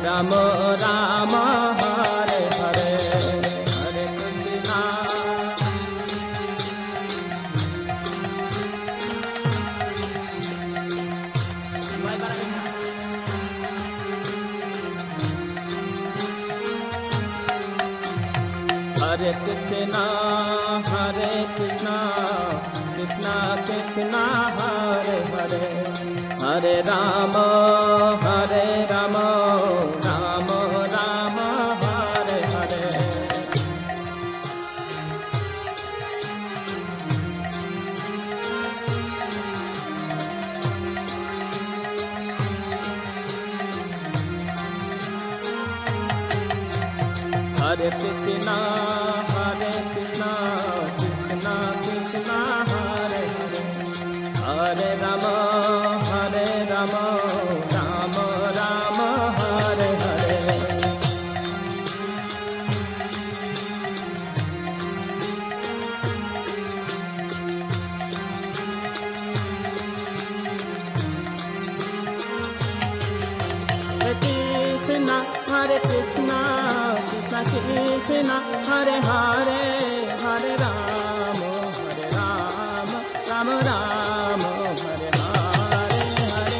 Ram Ram Hare Hare Hare Krishna Hare Krishna Krishna Krishna Hare Hare Hare Rama Rama Rama Hare Hare Hare Krishna Krishna Krishna Hare Hare Hare Rama Rama Rama Hare Hare Hare Krishna Krishna Krishna Hare Hare Hare Rama Rama Rama Hare Hare Hare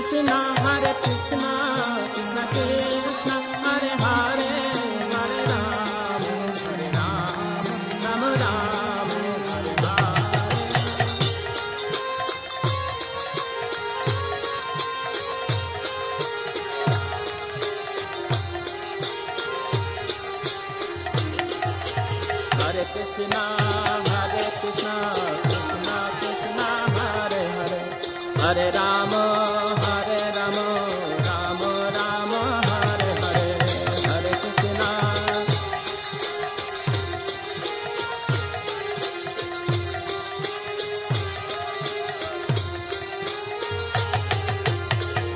Krishna Hare Krishna Krishna Krishna Hare Hare Hare Rama Rama Rama Hare Hare Krishna Krishna Krishna Hare Hare Hare Rama Rama Rama Hare Hare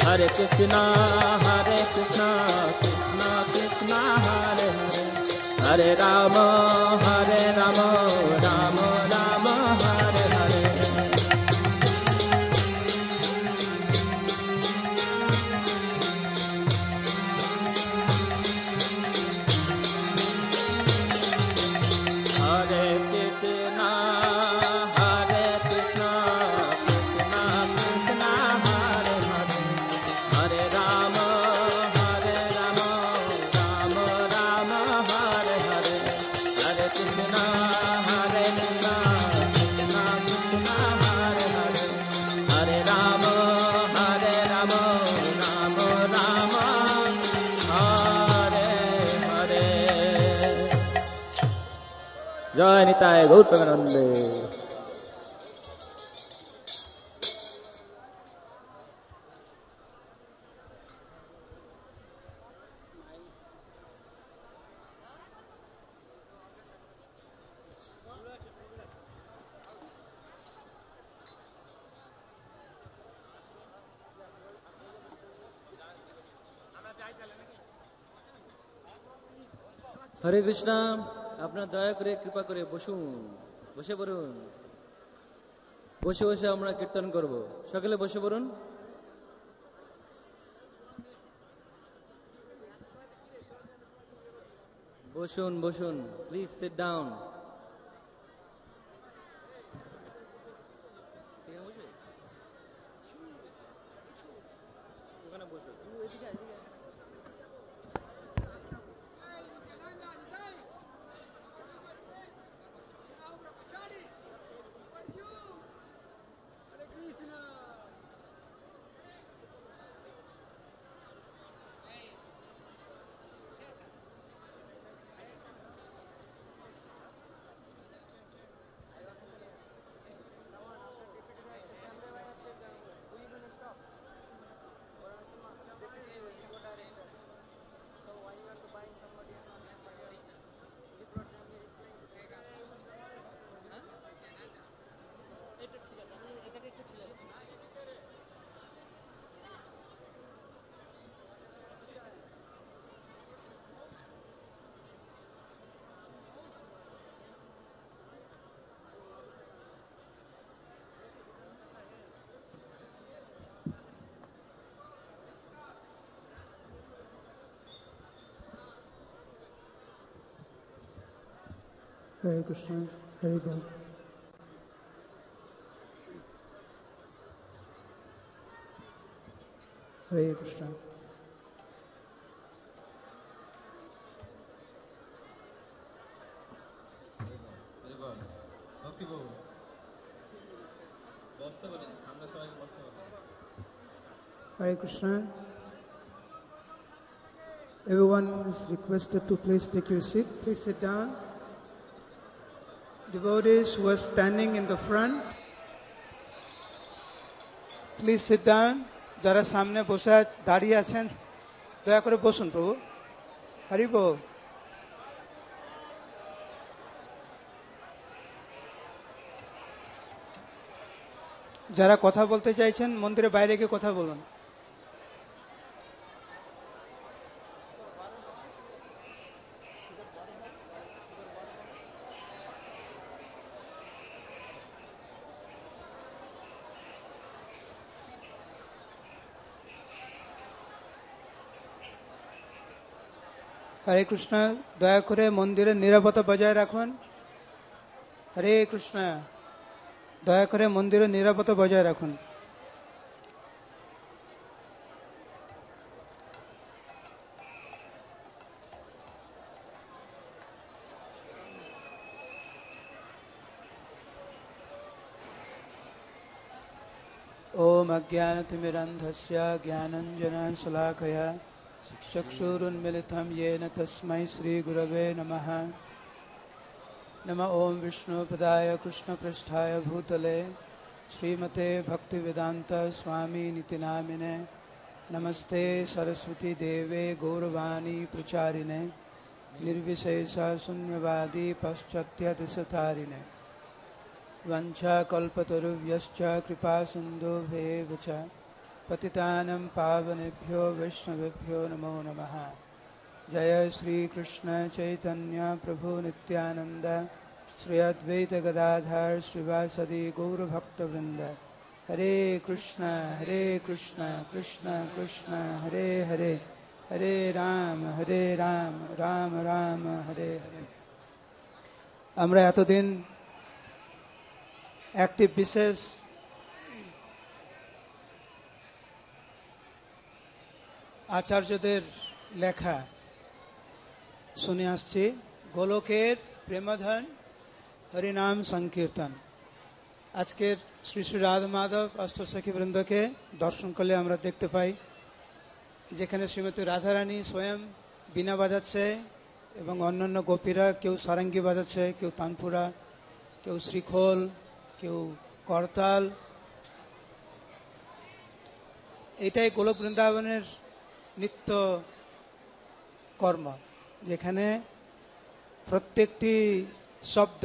Hare Krishna Hare Krishna Krishna Krishna Hare Hare Hare Rama Rama Rama Hare Hare Hare Krishna Krishna Krishna Hare Hare Hare Rama Rama Rama Hare Hare Hare Krishna Krishna Krishna Hare Hare Hare Rama Rama Rama Hare Hare Jai Nitai Gaur Premanande হরে কৃষ্ণ আপনার দয়া করে কৃপা করে বসুন বসে পড়ুন বসে বসে আমরা কীর্তন করব সকলে বসে পড়ুন বসুন বসুন please sit down Hare Krishna, Hare Bol. Hare Krishna. ভক্তি বাবু বসতে বলেন, সামনে সবাইকে বসতে বলেন। Hare Krishna. Everyone is requested to please take your seat. Please sit down. Devotees who are standing in the front, please sit down. যারা সামনে বসে দাঁড়িয়ে আছেন দয়া করে বসুন প্রভু। হরি বল। যারা কথা বলতে চাইছেন মন্দিরের বাইরে গিয়ে কথা বলুন। হরে কৃষ্ণ। দয়া করে মন্দিরের নিরাপত্তা বজায় রাখুন। হরে কৃষ্ণ। দয়া করে মন্দিরের নিরাপত্তা বজায় রাখুন। ओम अज्ञानतिमिरन्धस्य ज्ञानञ्जनशलाकया चक्षुरुन्मिलितं येन तस्मै श्रीगुरवे नमः। नमः ओम विष्णुपदाय कृष्णपृष्ठाय भूतले श्रीमते भक्तिवेदांत स्वामी निति नामिने। नमस्ते सरस्वती देवे गौरवाणी प्रचारिणे निर्विशेष शून्यवादी पाश्चात्यदेशतारिणे। वंशाकल्पतरुभ्यश्च कृपा सिन्धुभ्येव च पतितानं पावनेभ्यो वैष्णवेभ्यो नमो नमः। जय श्री कृष्ण चैतन्य प्रभु नित्यानंद श्री अद्वैत गदाधर श्रीवासदि गौरभक्तवृंद। हरे कृष्ण कृष्ण कृष्ण हरे हरे, हरे राम राम राम हरे हरे। আমরা এতদিন একটি বিশেষ আচার্যদের লেখা শুনে আসছি, গোলকের প্রেমধন হরিনাম সংকীর্তন। আজকের শ্রী শ্রী রাধা মাধব অষ্টসখী বৃন্দকে দর্শন করলে আমরা দেখতে পাই যেখানে শ্রীমতী রাধারানী স্বয়ং বীণা বাজাচ্ছে এবং অন্যান্য গোপীরা কেউ সারঙ্গী বাজাচ্ছে, কেউ তানপুরা, কেউ শ্রীখোল, কেউ করতাল। এটাই গোলক বৃন্দাবনের নিত্য কর্ম, যেখানে প্রত্যেকটি শব্দ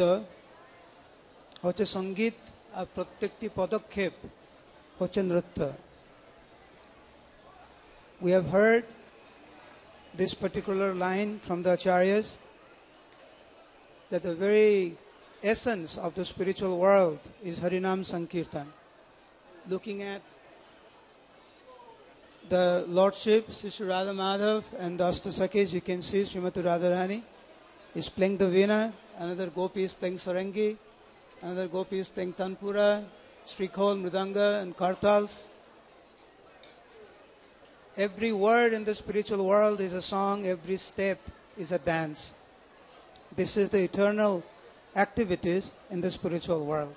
হচ্ছে সঙ্গীত আর প্রত্যেকটি পদক্ষেপ হচ্ছে নৃত্য। We have heard this particular line from the acharyas that the very essence of the spiritual world is Harinam Sankirtan. Looking at the Lordship, Sri Radha Madhav and the Ashtasakis, you can see Srimati Radharani is playing the veena, another gopi is playing sarangi, another gopi is playing tanpura, srikhol, mridanga and kartals. Every word in the spiritual world is a song, every step is a dance. This is the eternal activities in the spiritual world.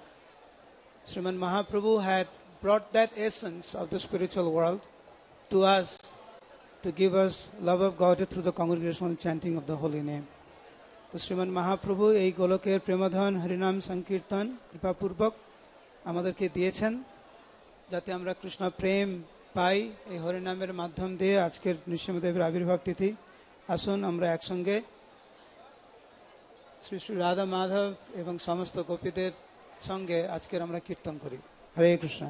Sriman Mahaprabhu had brought that essence of the spiritual world to us to give us love of God through the congregational chanting of the holy name. তো শ্রীমান মহাপ্রভু এই গোলকের প্রেমধন হরিনাম সংকীর্তন কৃপাপূর্বক আমাদেরকে দিয়েছেন যাতে আমরা কৃষ্ণ প্রেম পাই এই হরিনামের মাধ্যম দিয়ে। আজকের নৃসিংহদেবের আবির্ভাব তিথি, আসুন আমরা একসঙ্গে শ্রী শ্রী রাধা মাধব এবং সমস্ত গোপীদের সঙ্গে আজকের আমরা কীর্তন করি। হরে Krishna.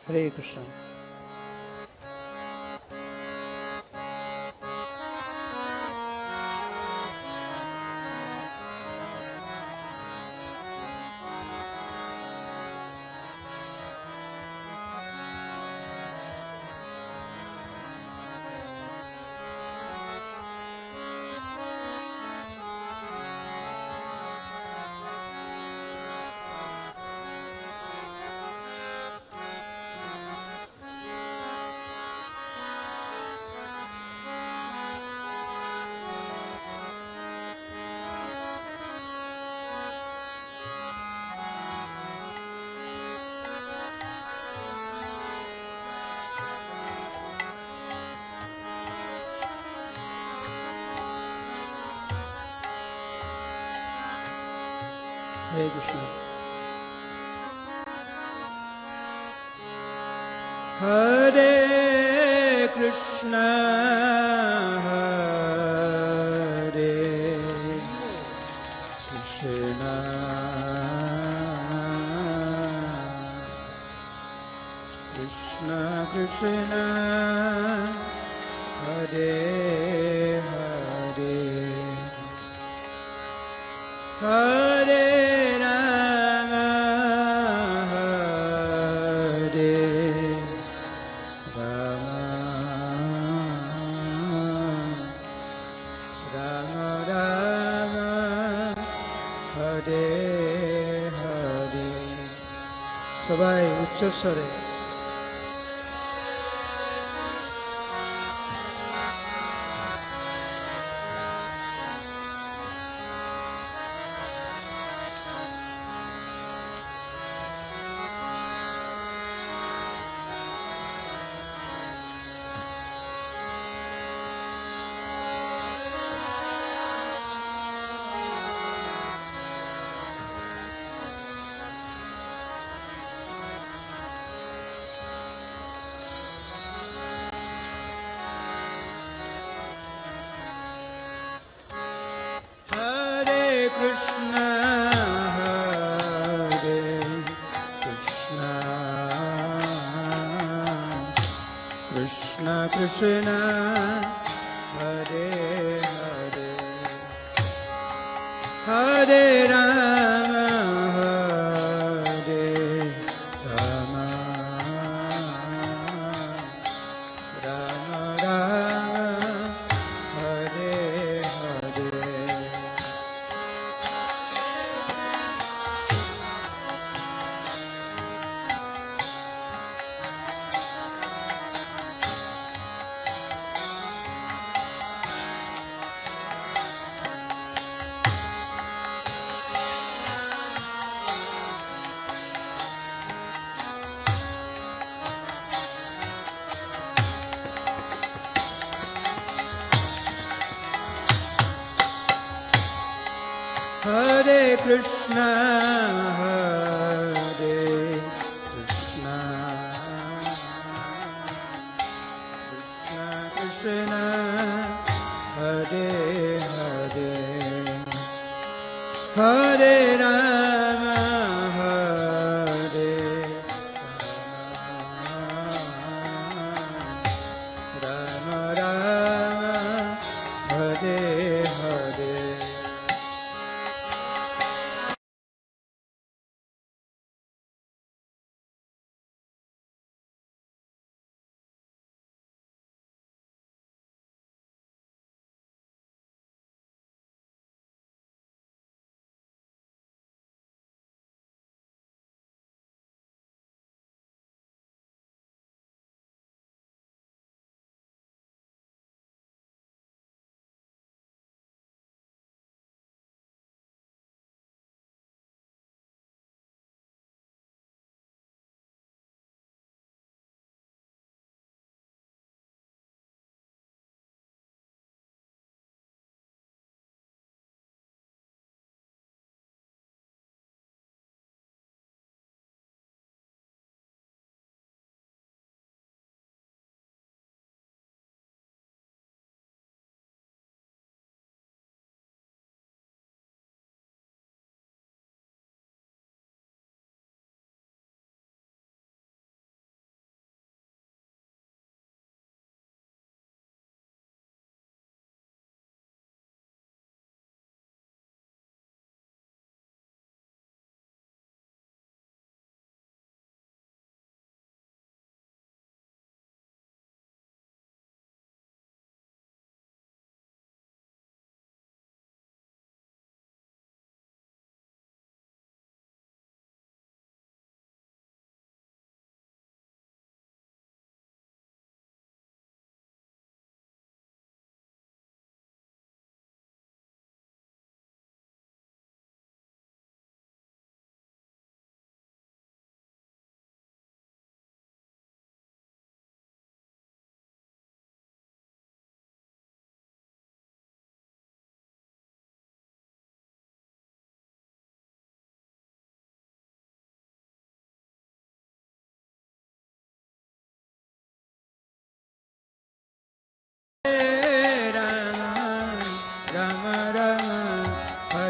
Hare Krishna. Hare Krishna. Hare Krishna, Hare Krishna, Krishna Krishna, Hare Hare, Hare Rama, Hare Rama, Rama Hare Hare. সবাই উচ্চস্বরে Hare Krishna, Hare Krishna, Krishna Krishna, Hare Hare, Hare Rama, Hare Rama, Rama Rama, Hare Hare. Hare Krishna, Hare Krishna, Krishna Krishna, Hare Hare, Hare Rama, Hare Rama, Rama Rama, Hare Hare.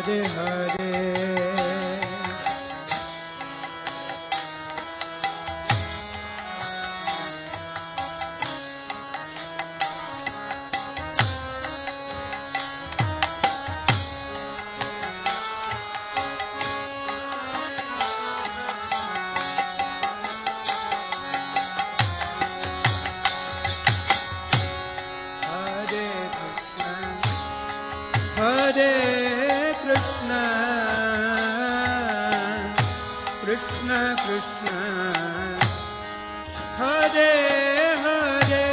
Hare Hare. Hare Krishna, Krishna Krishna, Hare Hare,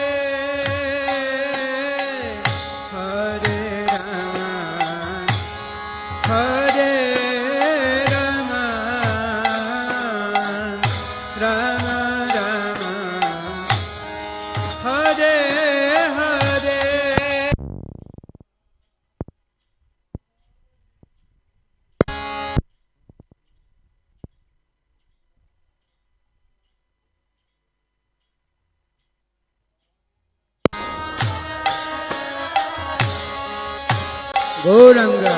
Hare Rama, Hare Rama, Rama Rama, Hare Hare. Gauranga.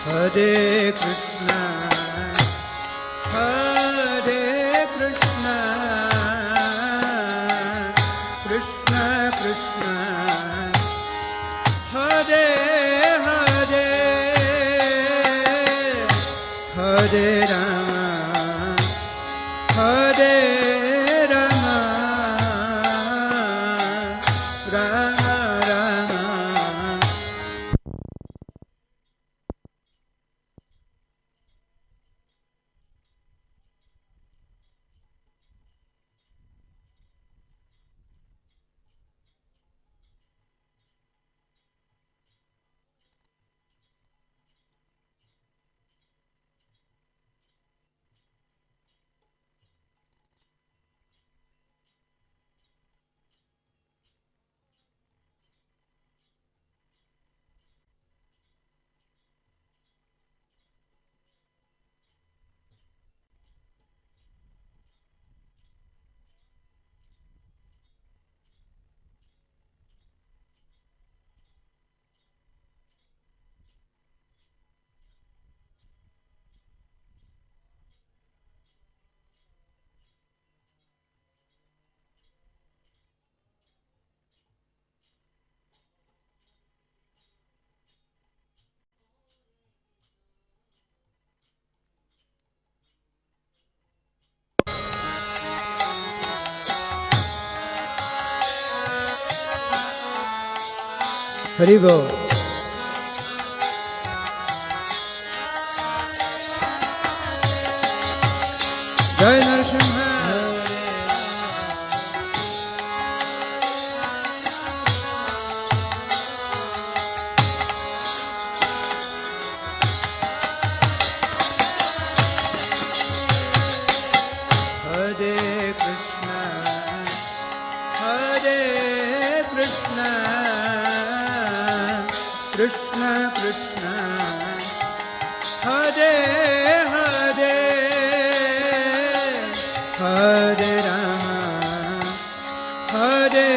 Hare Krishna, Hare Krishna, Krishna Krishna, Hare Hare, Hare Rama, Hare Rama, Rama Rama. Hari Bol. Jai Narasimha. Hare Krishna, Hare Krishna, Krishna Krishna, Hare Hare, Hare Rama, Hare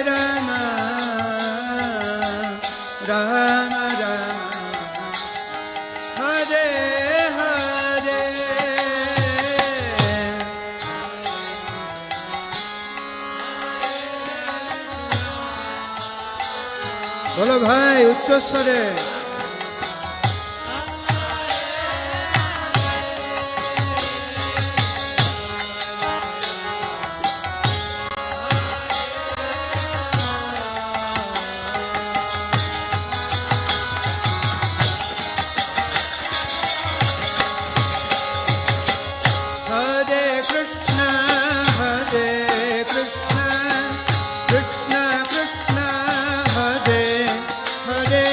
Rama, Rama Rama, Hare Hare. বলো ভাই উচ্চস্বরে। Hare Krishna, Hare Krishna, Krishna Krishna, Hare Hare,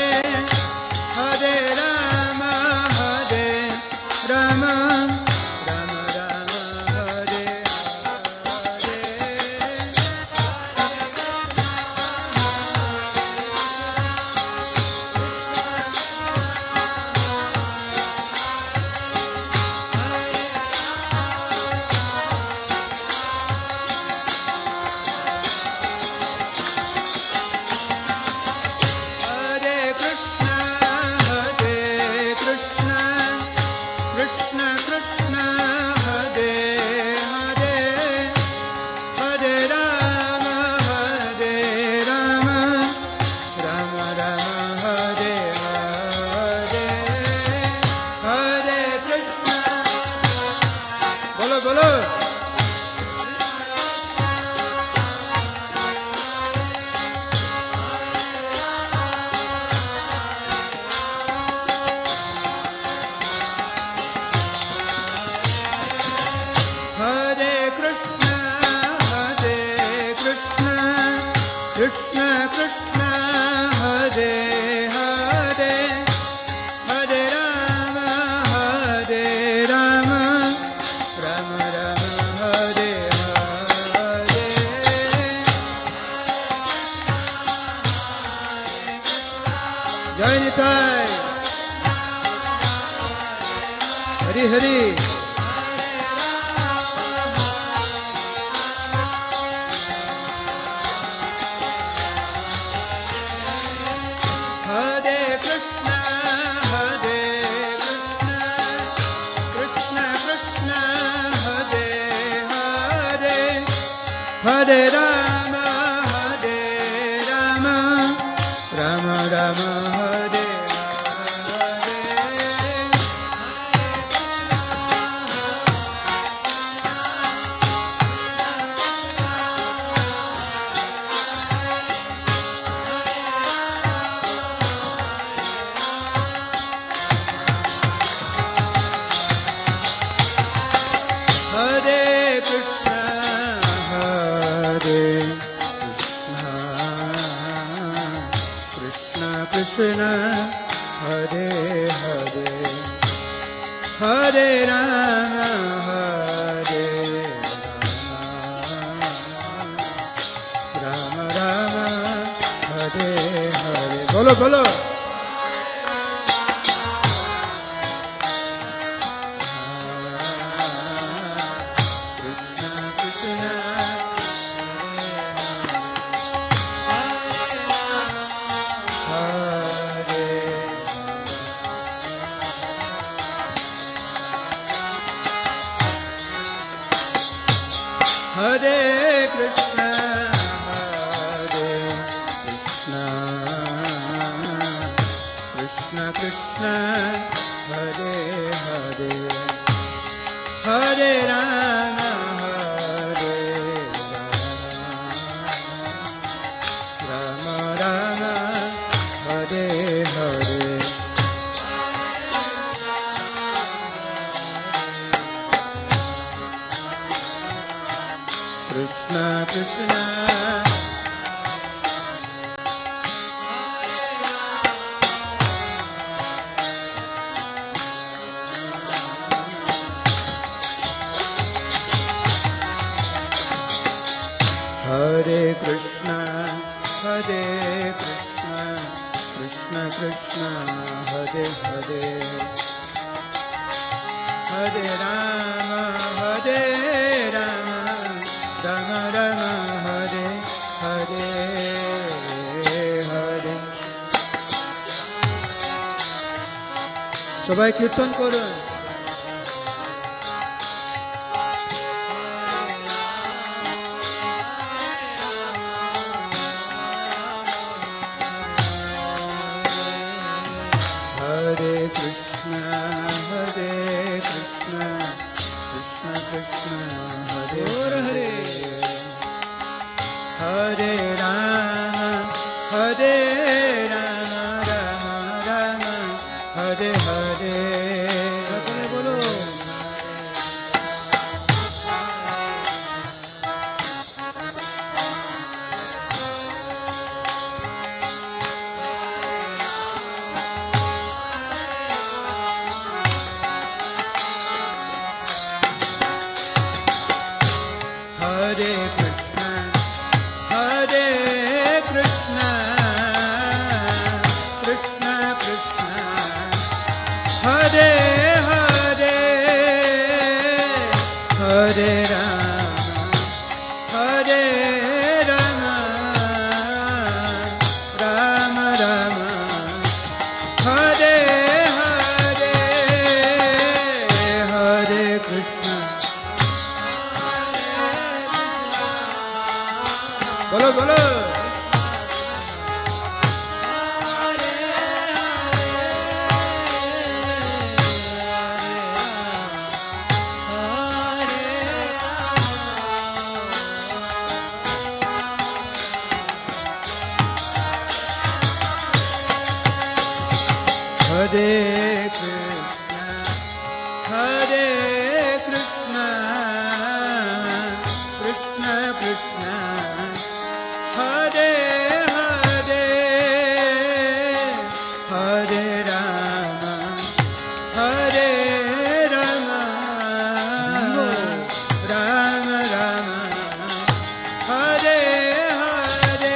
Jai Nitai. Hari Hari. Hare Krishna, Hare Krishna, Krishna Krishna, Hare Hare, Hare Rama, Hare Rama, Rama Rama, Hare Hare. Hare Krishna, Hare Krishna, Krishna Krishna, Hare Hare, Hare Rama, Hare Rama, Rama Rama, Hare Hare. Bolo bolo. Krishna Krishna, Hare Hare Krishna, Hare Krishna, Krishna Krishna, Hare Hare, Hare Rama, Hare Rama, Rama Rama, Hare Hare. Krishna Krishna, Hare Krishna, Hare Krishna, Krishna Krishna, Hare Hare, Hare Rama, Hare Rama, Rama Rama, Hare Hare, Hare. সবাই কীর্তন করুন। Hare Krishna, Hare Krishna, Krishna Krishna, Hare Hare, Hare Rama, Hare Rama, Rama Rama, Hare Hare. সকলে বলো। Hare Krishna, Hare Krishna, Krishna Krishna, Hare Hare, Hare Rama, Hare Rama, Rama Rama, Hare Hare, Hare Krishna. बोलो बोलो। Hare Krishna, Hare Krishna, Krishna Krishna, Hare Hare, Hare Rama, Hare Rama, Rama Rama, Hare Hare.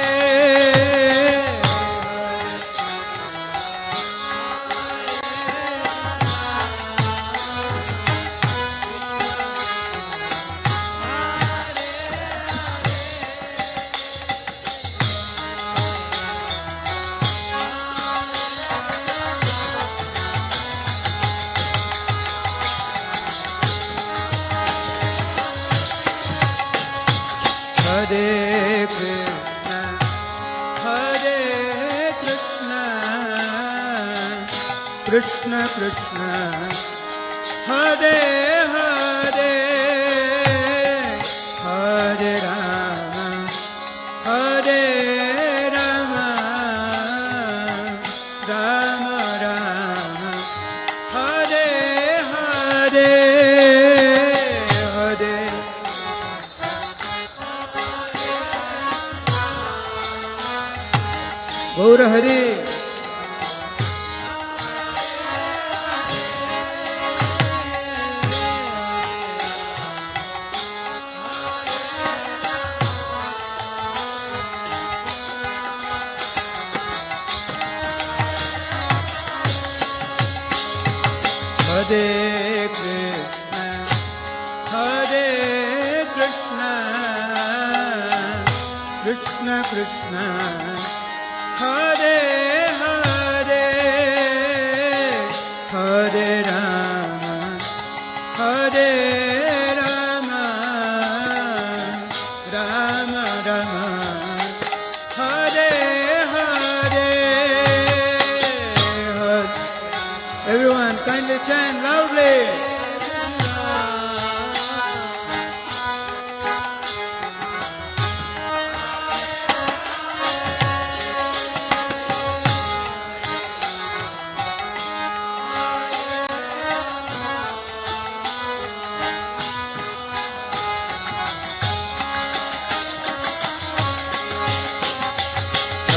Krishna Krishna Hare Hare Hare Rama Hare Rama Rama Rama Hare Hare Hare Gaura Hari Hare Krishna, Hare Krishna, Krishna Krishna, Hare Hare, Hare Rama, Hare Rama, Rama Rama, Hare Hare, Hare. Everyone, kindly chant loudly.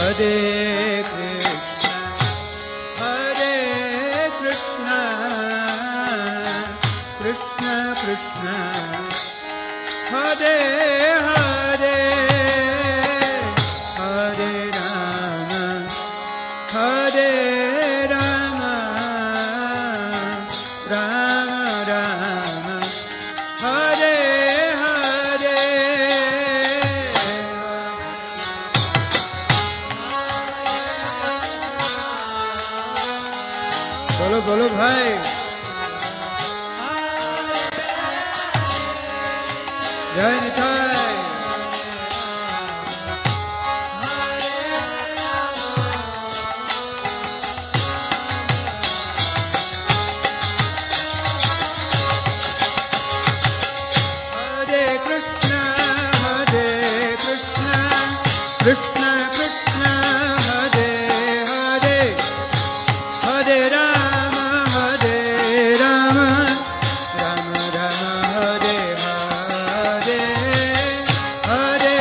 Hare Krishna, Hare Krishna, Krishna Krishna, Hare Hare, Hare Rama, Hare Rama, Rama Rama, Hare Hare. बोलो बोलो भाई जय Nitai Hare Krishna, Hare Krishna, Krishna Krishna, Hare Hare, Hare Rama, Hare Rama, Rama Rama, Hare Hare, Hare.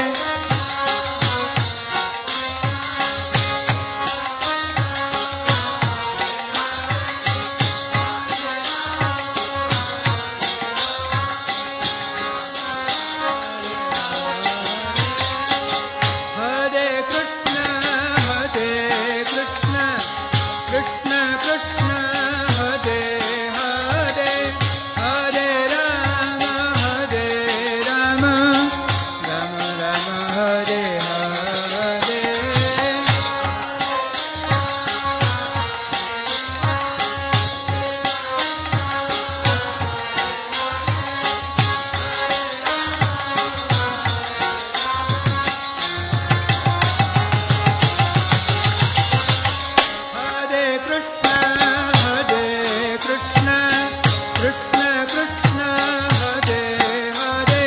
Hare Krishna, Hare Krishna, Krishna Krishna, Hare Hare, Hare Rama, Hare Rama, Rama Rama, Hare Hare. Hare Krishna, Hare Krishna, Krishna Krishna, Hare Hare,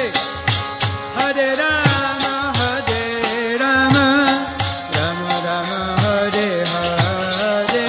Hare Rama, Hare Rama, Rama Rama, Hare Hare.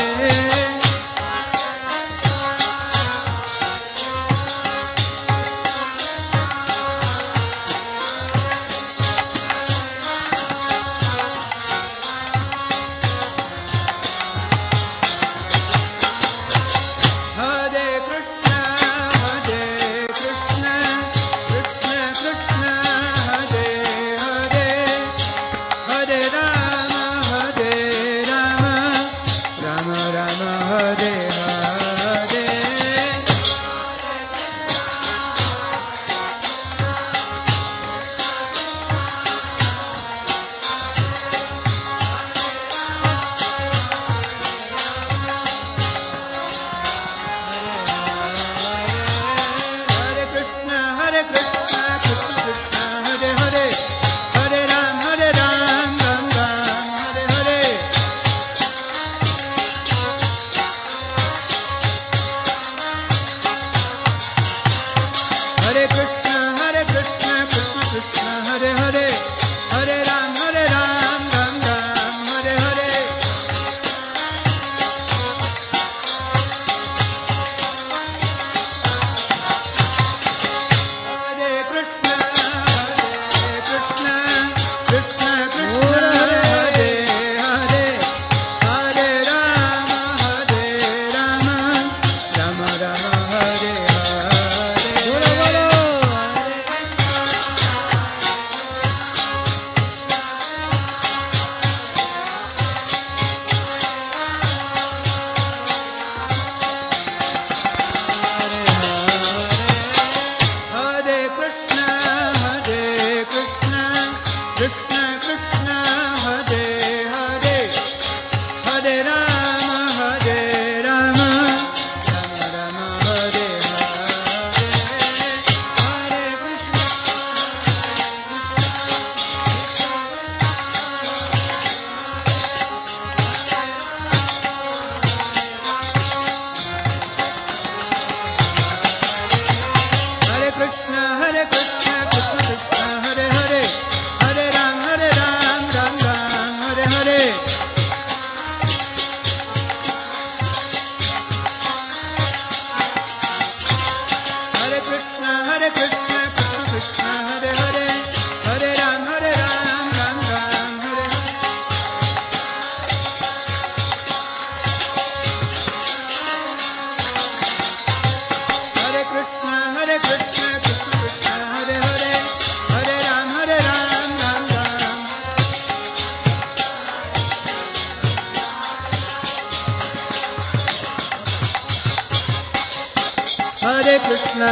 Krishna,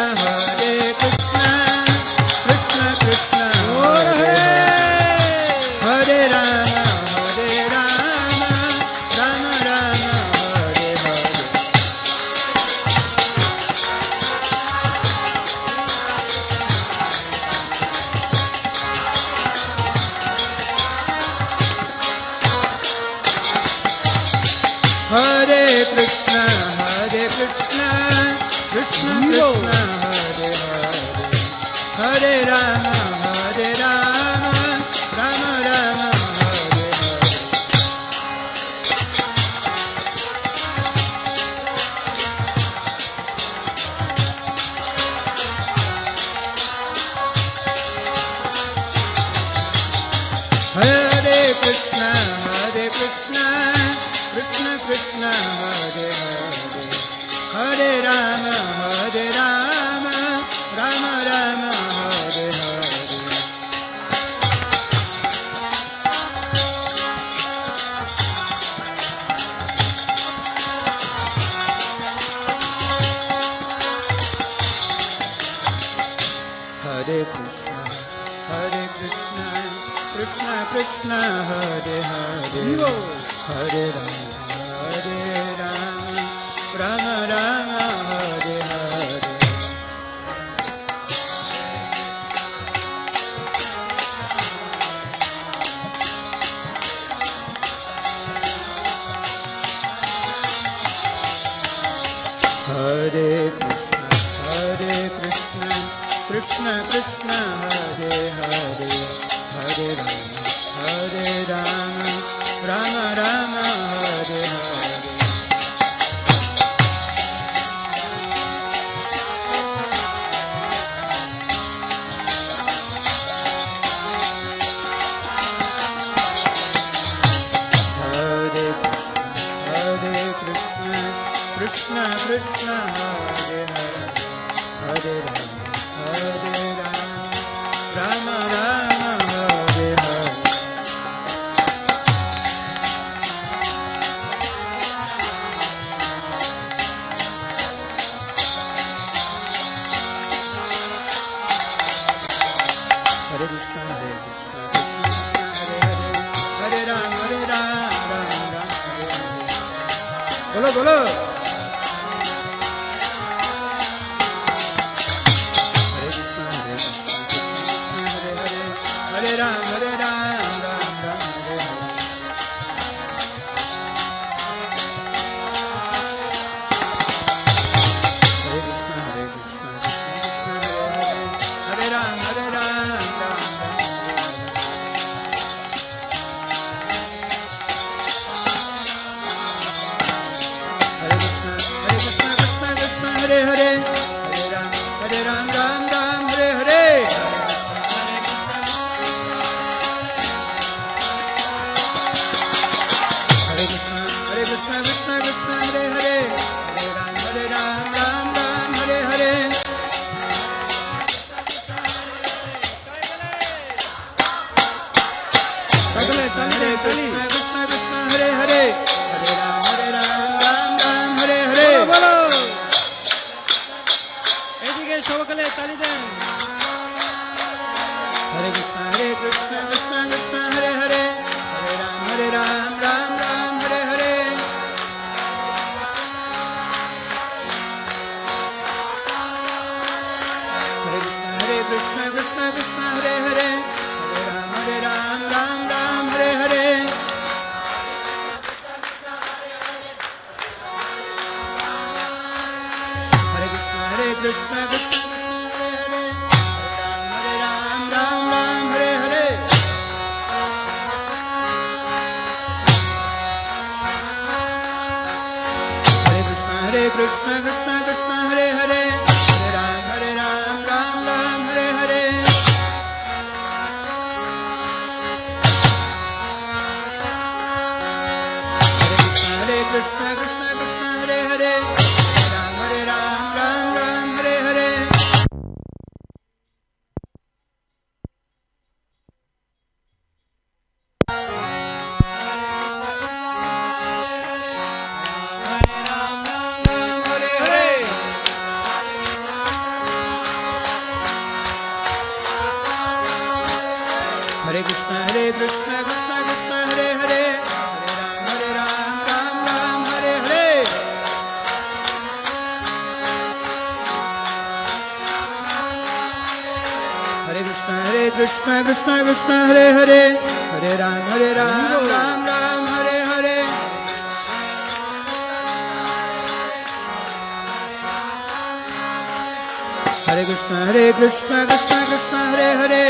Krishna Krishna, Hare Hare Rama, Rama Rama, Hare Hare. Hare Krishna, Krishna Krishna, Hare Hare, Hare Rama, Rama Rama, Hare Hare. Hare Krishna, Krishna Krishna, Hare Hare, Hare Rama, Rama Rama, Hare Hare. Hare Krishna, Krishna Krishna, Hare Hare, Hare Rama, Rama Rama, Hare Hare. Hare Krishna, Krishna Krishna, Hare Hare, Hare Rama, Rama Rama, Hare Hare. Krishna Krishna, Hare Hare, Hare Rama, Rama Rama, Hare Hare. Hare Krishna, Krishna Krishna, Hare Hare, Hare Rama, Rama Rama, Hare Hare. Bolo bolo. Hare Ram, Ram Ram, Hare Hare. Hare Krishna, Krishna Krishna, Hare Ram, Ram Ram, Hare Krishna, Krishna Krishna, Hare Hare, Hare Ram, Ram Ram, Hare Hare. Krishna Krishna, Hare Hare, Hare Ram, Ram Ram, Hare Hare. Hare Krishna, Krishna Hare Hare, Hare Ram, Ram Ram, Hare Hare. এদিকে সকলে তালি দেন। Hare Krishna, Krishna Krishna, Hare Hare, Hare Ram, Ram Ram, Hare Hare. Hare Krishna, Krishna Krishna, Hare Hare, Hare Ram, Ram Ram, Hare Hare. Hare Krishna, Krishna Krishna, Hare Ram, Ram Ram, Hare Hare. Hare Krishna, Krishna Krishna, Hare Hare, Hare Ram, Ram Ram, Hare Hare. Hare Krishna, Krishna Krishna, Hare Hare, Hare Ram, Ram Ram, Hare Hare. Hare Krishna Krishna Krishna Hare Hare Hare Ram Ram Ram Hare Hare Hare Krishna Krishna Krishna Hare Hare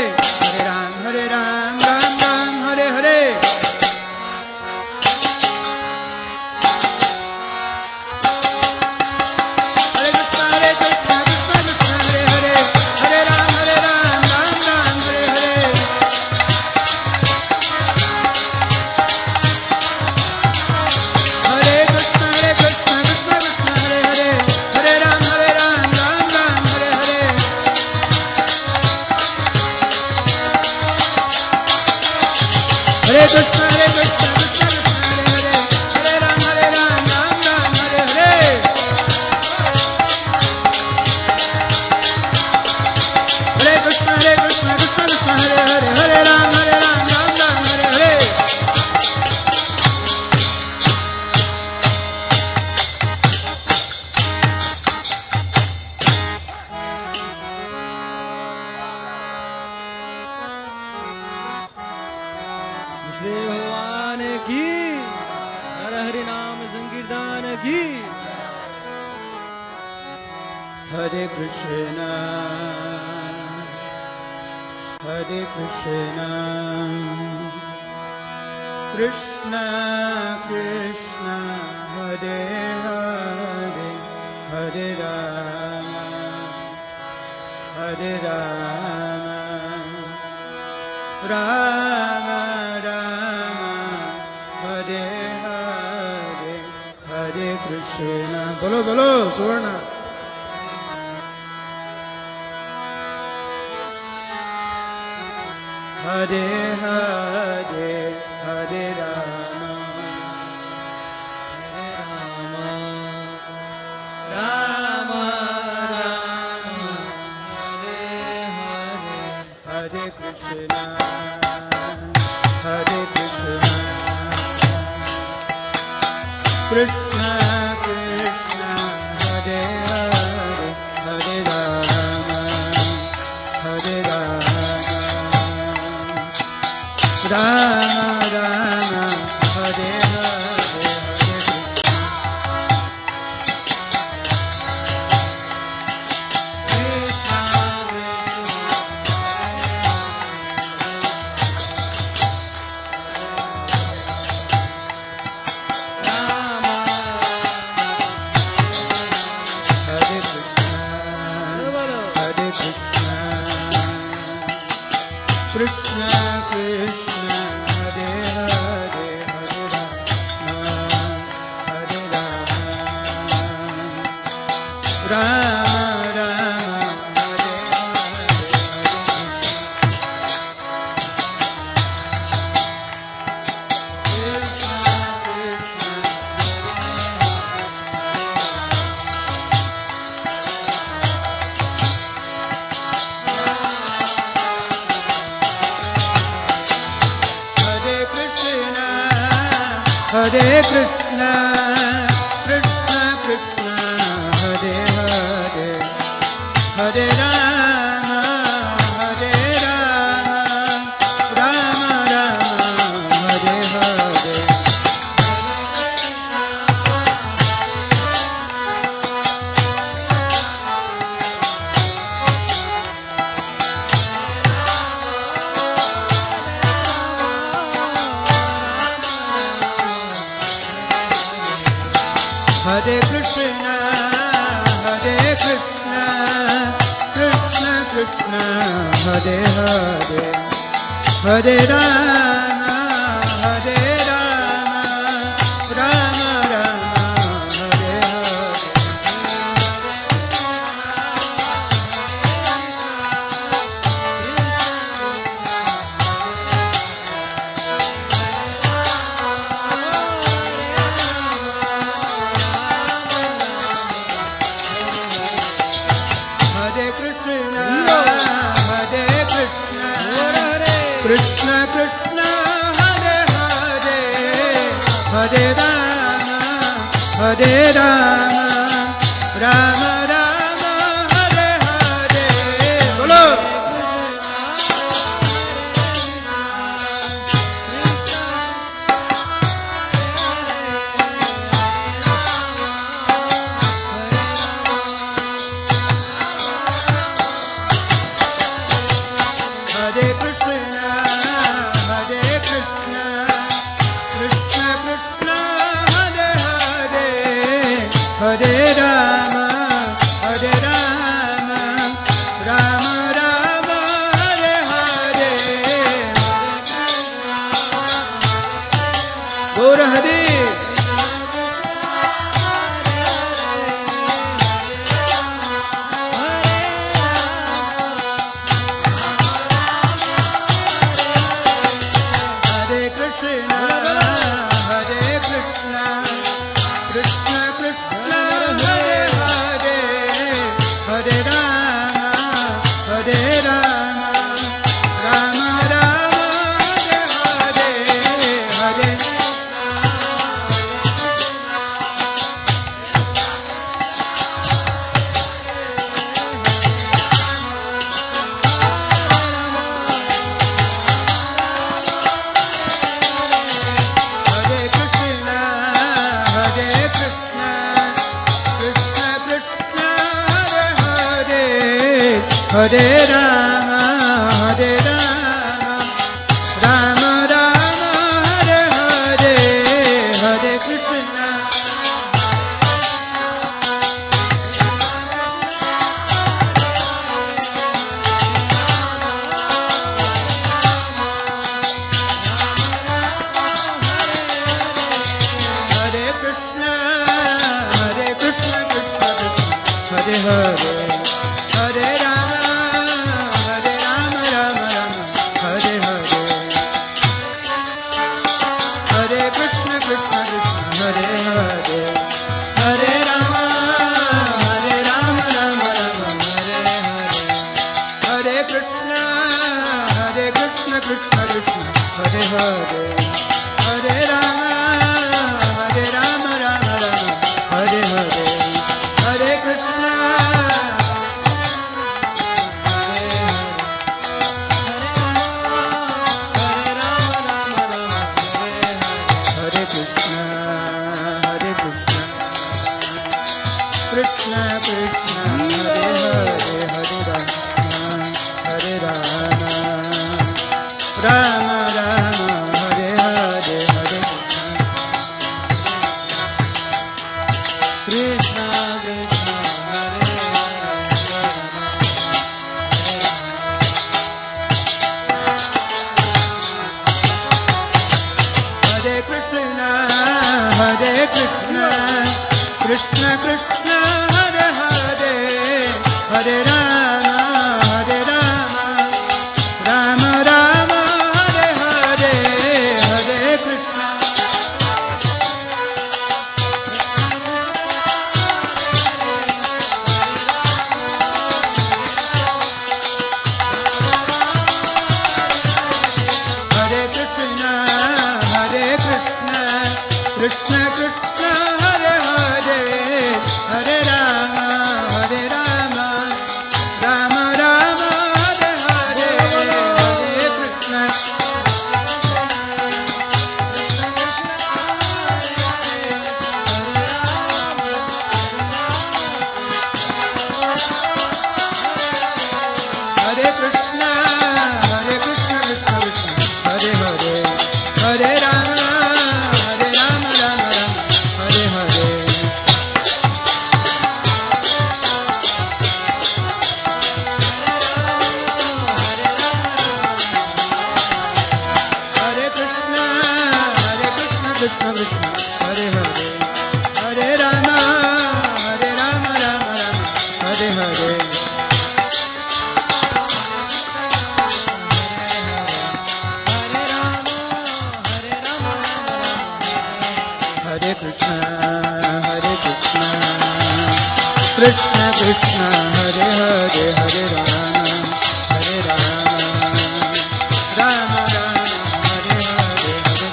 Hare Ram Ram Ram Hare Hare Hare Krishna Krishna Krishna Hare Hare Hare Ram Ram Ram Hare Hare Hare Krishna Krishna Krishna Hare Hare Hare Ram Ram Ram Hare Hare Hare Krishna Krishna Krishna Hare Hare Hare Ram Ram Ram Hare Hare Hare Krishna Krishna Krishna Hare Hare Hare Ram Ram Ram Hare Hare Shri भगवान की हर हरि नाम संकीर्तन की Hare Krishna Krishna Krishna Hare Hare Hare Rama Rama Rama Hare Hare Hare Krishna Bolo bolo Suvarna Hare Hare Hare Rama Rama Rama Hare Krishna Krishna Krishna Hare Hare Hare Rama Rama Rama Hare Hare Krishna Krishna Krishna Hare Hare Hare Rama Rama Hare Krishna Krishna Hare Krishna Krishna Krishna Hare Hare Hare Rama Rama Rama Hare Hare Hare Krishna Krishna Krishna Hare Hare Hare Rama Rama Rama Hare Hare Hare Krishna Krishna Krishna Hare Hare Hare Rama Rama Rama Hare Hare Bolo Hare Rama, Hare Rama, Rama Rama, Hare Hare. Gaur Hare. Hare Krishna, Hare Krishna, Krishna Krishna, Hare Hare, Hare Rama, Hare Rama, Rama Rama, Hare Hare, Hare. Hare Krishna, Hare Krishna, Krishna Krishna, Hare Hare, Hare Rama, Hare Rama, Rama Rama, Hare Hare, Hare Krishna. Hare Krishna, Hare Krishna, Krishna Krishna, Hare Hare, Hare Rama, Hare Rama, Rama Rama, Hare Hare. Hare Krishna, Krishna Krishna, Hare Hare, Hare Rama, Hare Rama, Rama Rama, Hare Hare. Hare Krishna, Krishna Krishna, Hare Hare, Hare Rama, Hare Rama, Rama Rama, Hare Hare. Hare Krishna, Hare Krishna, Hare Krishna, Krishna Krishna, Hare Hare, Hare Rama, Hare Rama, Rama Rama, Hare Hare, Hare Krishna, Krishna Krishna, Hare Krishna, Hare Krishna, Krishna Krishna, Hare Hare, Hare Rama, Hare Rama, Rama Rama, Hare Hare, Hare Krishna. Hare Krishna, Hare Krishna, Krishna Krishna, Hare Hare, Hare Rama, Hare Rama, Rama Rama, Hare Hare, Hare Krishna. Hare Krishna, Hare Krishna, Krishna Krishna, Hare Hare, Hare Rama, Hare Rama, Rama Rama, Hare Hare. Hare Krishna, Hare Krishna, Krishna Krishna, Hare Hare, Hare Rama, Hare Rama, Rama Rama, Hare Hare. Hare Krishna, Hare Krishna, Krishna Krishna, Hare Hare, Hare Rama, Hare Rama, Rama Rama, Hare Hare, Hare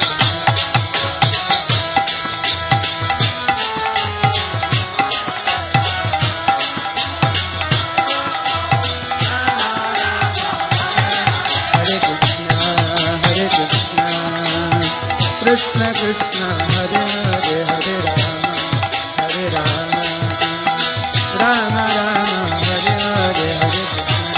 Hare Krishna, Hare Krishna, Krishna Krishna, Hare Hare, Hare Rama, Hare Rama, Rama Rama, Hare Hare, Hare Krishna.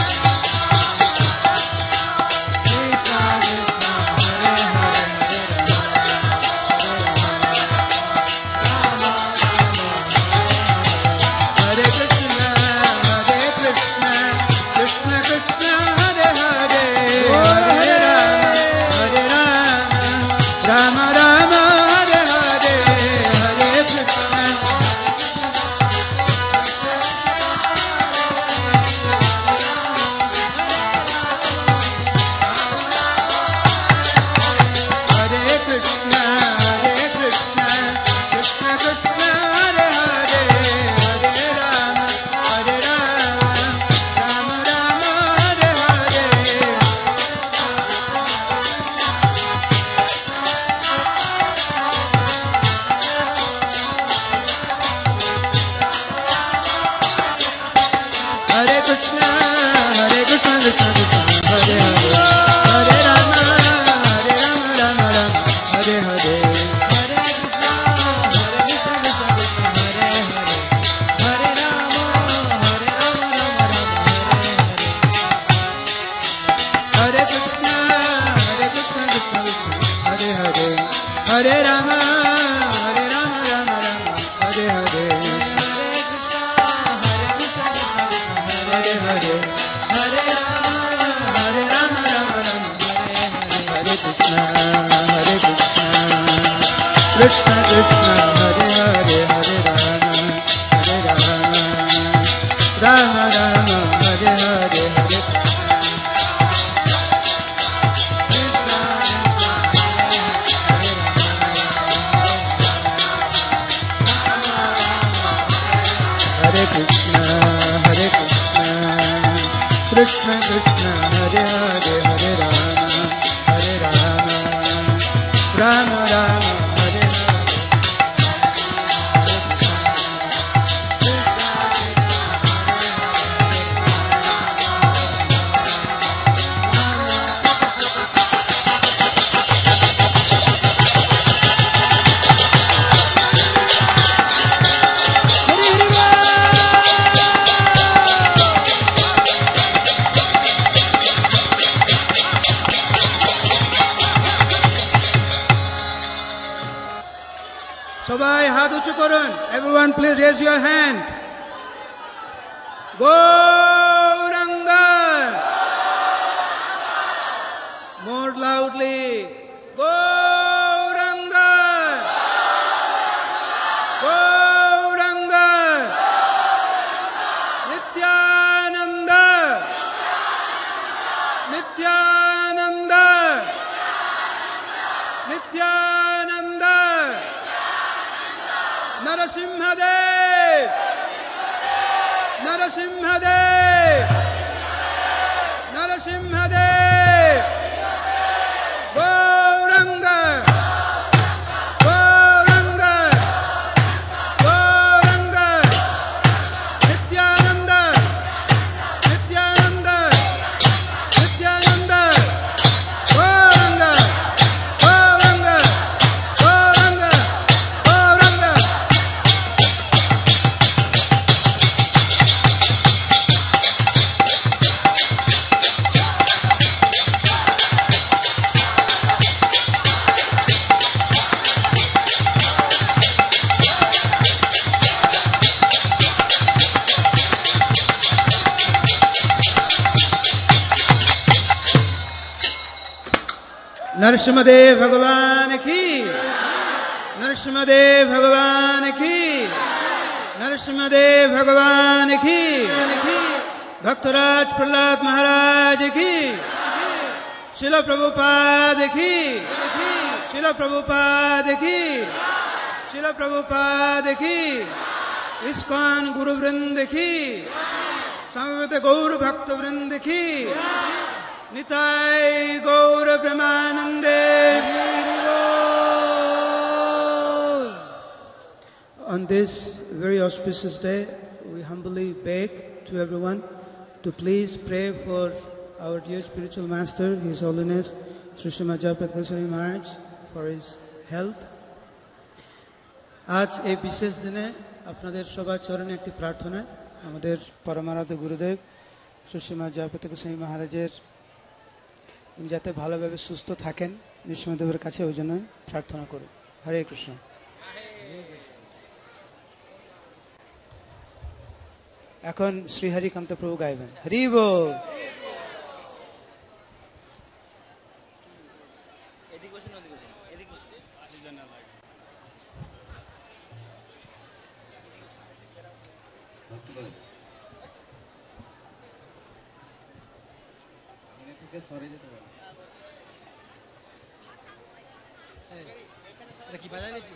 Krishna, Krishna Krishna, Hare Hare, Hare Rama, Rama Rama, Hare Hare. সবাই হাত উঁচু করুন। Everyone please raise your hand. Gauranga. More loudly. Gauranga. Gauranga. Nityananda. Nityananda. Nityananda. Narasimhadev, Narasimhadev, Narasimhadev, Gauranga, Gauranga, Gauranga, Nityananda, Nityananda, Nityananda, Gauranga, Gauranga, Gauranga, Gauranga. Narasimhadeva भगवान की, नरसिंहदेव भगवान की, नरसिंहदेव भगवान की, भक्तराज प्रहलाद महाराज की, शिला प्रभुपाद की, शिला प्रभुपाद की, शिला प्रभुपाद की, इस्कॉन गुरु वृंद की, समवेत गौर भक्त वृंद की, निताय गौर प्रेमानंदे। On this very auspicious day, we humbly beg to everyone to please pray for our dear spiritual master, His Holiness Sri Srimad Jayapataka Goswami Maharaj, for his health. আজ এই বিশেষ দিনে আপনাদের সবার চরণে একটি প্রার্থনা, আমাদের পরমারাধ্য গুরুদেব শ্রী শ্রীমৎ জয়পতাকা গোস্বামী মহারাজের যাতে ভালোভাবে সুস্থ থাকেন, নৃসিংহদেবের কাছে ওই জন্য প্রার্থনা করুন। হরে কৃষ্ণ। এখন শ্রীহরিকান্ত প্রভু গাইবেন। হরি বল। কি বাজায় নাকি?